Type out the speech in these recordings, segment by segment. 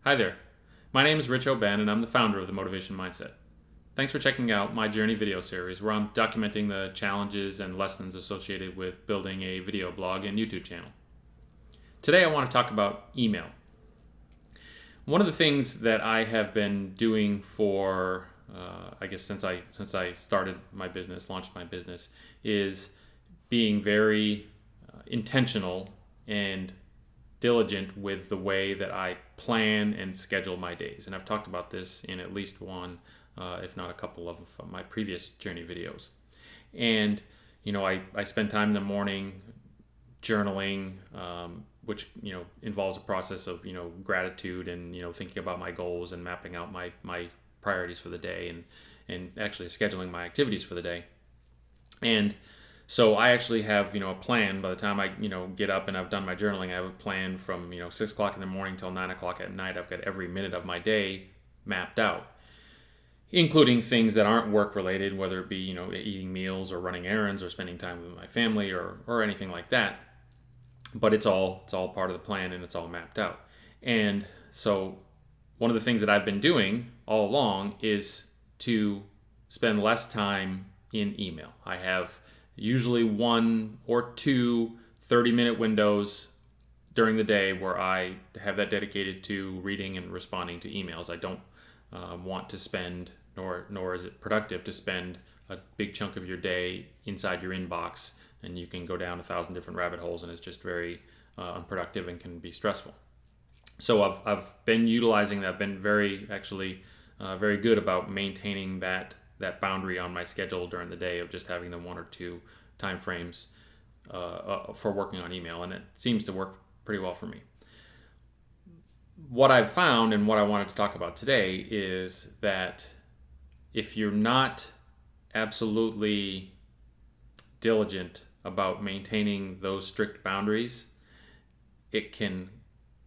Hi there. My name is Rich O'Ben and I'm the founder of The Motivation Mindset. Thanks for checking out my Journey video series where I'm documenting the challenges and lessons associated with building a video blog and YouTube channel. Today I want to talk about email. One of the things that I have been doing for, since I started my business, launched my business, is being very intentional and diligent with the way that I plan and schedule my days. And I've talked about this in at least one, if not a couple of my previous journey videos. And, I spend time in the morning journaling, which, involves a process of, gratitude and, thinking about my goals and mapping out my priorities for the day and actually scheduling my activities for the day. And so I actually have, a plan. By the time I, get up and I've done my journaling, I have a plan from, 6 o'clock in the morning till 9 o'clock at night. I've got every minute of my day mapped out, including things that aren't work related, whether it be, eating meals or running errands or spending time with my family or anything like that. But it's all part of the plan and it's all mapped out. And so one of the things that I've been doing all along is to spend less time in email. I have usually 1 or 2 30-minute windows during the day where I have that dedicated to reading and responding to emails. I don't want to spend, nor is it productive to spend a big chunk of your day inside your inbox, and you can go down 1,000 different rabbit holes, and it's just very unproductive and can be stressful. So I've been utilizing that. I've been very good about maintaining that boundary on my schedule during the day of just having the 1 or 2 time frames for working on email, and it seems to work pretty well for me. What I've found and what I wanted to talk about today is that if you're not absolutely diligent about maintaining those strict boundaries, it can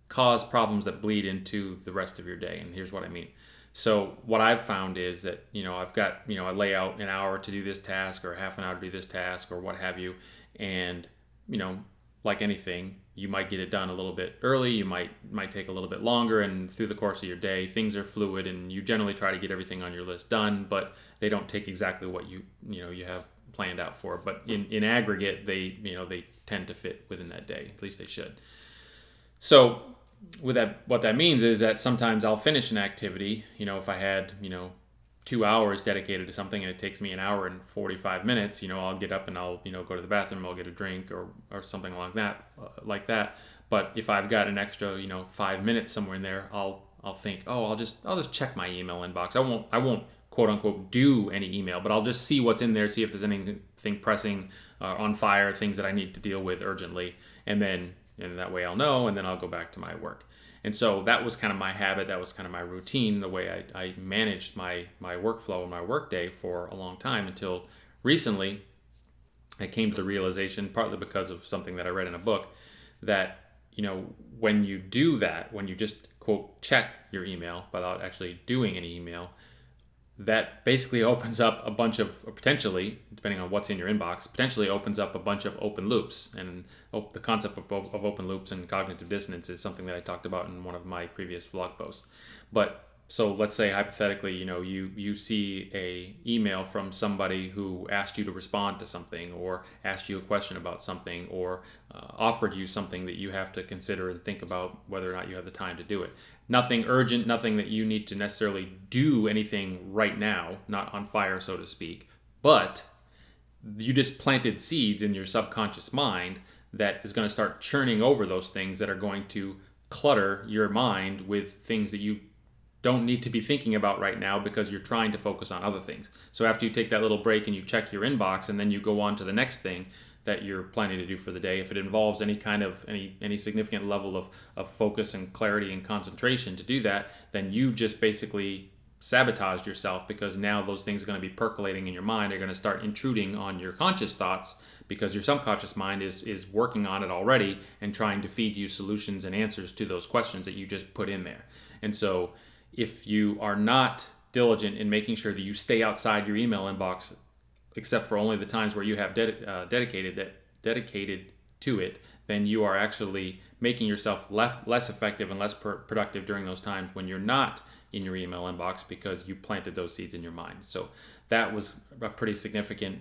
cause problems that bleed into the rest of your day. And here's what I mean. So what I've found is that, I've got, I lay out an hour to do this task or half an hour to do this task or what have you. And, like anything, you might get it done a little bit early. You might take a little bit longer. And through the course of your day, things are fluid and you generally try to get everything on your list done, but they don't take exactly what you have planned out for. But in aggregate, they tend to fit within that day. At least they should. So with that, what that means is that sometimes I'll finish an activity, if I had, 2 hours dedicated to something and it takes me an hour and 45 minutes, I'll get up and I'll, go to the bathroom, I'll get a drink or something like that. But if I've got an extra, 5 minutes somewhere in there, I'll think, I'll just check my email inbox. I won't quote unquote do any email, but I'll just see what's in there, see if there's anything pressing, on fire, things that I need to deal with urgently. And that way I'll know, and then I'll go back to my work. And so that was kind of my habit. That was kind of my routine, the way I managed my workflow and my workday for a long time until recently I came to the realization, partly because of something that I read in a book, that, when you do that, when you just, quote, check your email without actually doing any email, that basically opens up a bunch of, potentially, depending on what's in your inbox, potentially opens up a bunch of open loops. And the concept of open loops and cognitive dissonance is something that I talked about in one of my previous blog posts. But so let's say hypothetically, you see a email from somebody who asked you to respond to something or asked you a question about something or offered you something that you have to consider and think about whether or not you have the time to do it. Nothing urgent, nothing that you need to necessarily do anything right now, not on fire, so to speak, but you just planted seeds in your subconscious mind that is going to start churning over those things that are going to clutter your mind with things that you don't need to be thinking about right now because you're trying to focus on other things. So after you take that little break and you check your inbox and then you go on to the next thing that you're planning to do for the day, if it involves any kind of any significant level of focus and clarity and concentration to do that, then you just basically sabotaged yourself, because now those things are going to be percolating in your mind. They're going to start intruding on your conscious thoughts because your subconscious mind is working on it already and trying to feed you solutions and answers to those questions that you just put in there. And so if you are not diligent in making sure that you stay outside your email inbox, except for only the times where you have dedicated to it, then you are actually making yourself less effective and less productive during those times when you're not in your email inbox, because you planted those seeds in your mind. So that was a pretty significant,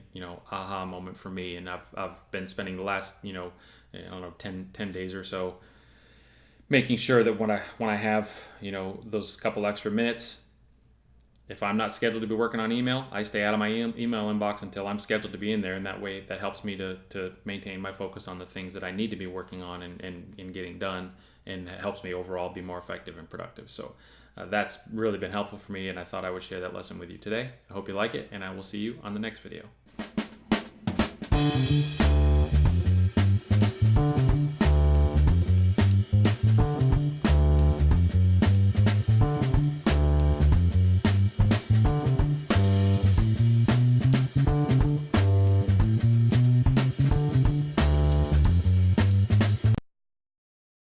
aha moment for me. And I've been spending the last, I don't know, 10 days or so making sure that when I have, those couple extra minutes, if I'm not scheduled to be working on email, I stay out of my email inbox until I'm scheduled to be in there. And that way, that helps me to maintain my focus on the things that I need to be working on and getting done. And it helps me overall be more effective and productive. So that's really been helpful for me. And I thought I would share that lesson with you today. I hope you like it, and I will see you on the next video.